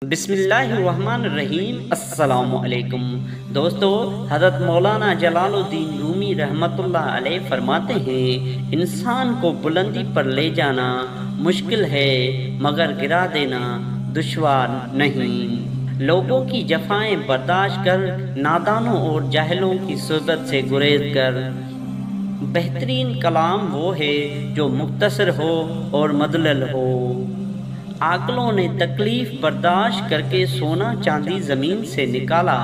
بسم اللہ الرحمن الرحیم۔ السلام علیکم دوستو، حضرت مولانا جلال الدین رومی رحمۃ اللہ علیہ فرماتے ہیں، انسان کو بلندی پر لے جانا مشکل ہے مگر گرا دینا دشوار نہیں۔ لوگوں کی جفائیں برداشت کر، نادانوں اور جاہلوں کی صحبت سے گریز کر۔ بہترین کلام وہ ہے جو مختصر ہو اور مدلل ہو۔ عاقلوں نے تکلیف برداشت کر کے سونا چاندی زمین سے نکالا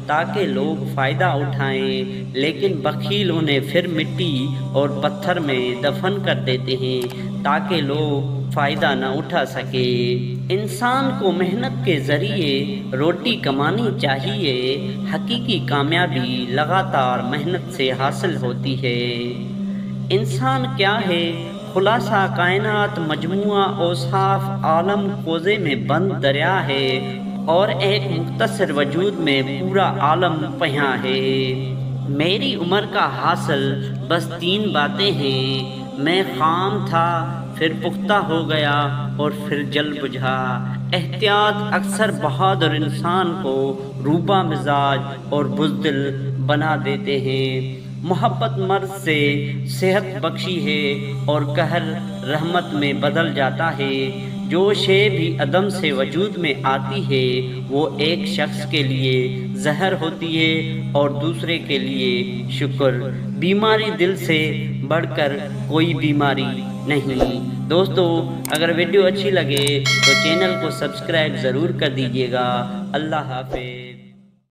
تاکہ لوگ فائدہ اٹھائیں، لیکن بخیل انہیں پھر مٹی اور پتھر میں دفن کر دیتے ہیں تاکہ لوگ فائدہ نہ اٹھا سکے۔ انسان کو محنت کے ذریعے روٹی کمانی چاہیے، حقیقی کامیابی لگاتار محنت سے حاصل ہوتی ہے۔ انسان کیا ہے؟ خلاصہ کائنات مجموعہ اوصاف عالم کوزے میں بند دریا ہے، اور ایک مختصر وجود میں پورا عالم پہاں ہے۔ میری عمر کا حاصل بس 3 باتیں ہیں، میں خام تھا پھر پختہ ہو گیا اور پھر جل بجھا۔ احتیاط اکثر بہادر انسان کو روبہ مزاج اور بزدل بنا دیتے ہیں۔ محبت مرض سے صحت بخشی ہے اور قہر رحمت میں بدل جاتا ہے۔ جو شے بھی عدم سے وجود میں آتی ہے وہ ایک شخص کے لیے زہر ہوتی ہے اور دوسرے کے لیے شکر۔ بیماری دل سے بڑھ کر کوئی بیماری نہیں۔ دوستو، اگر ویڈیو اچھی لگے تو چینل کو سبسکرائب ضرور کر دیجیے گا۔ اللہ حافظ۔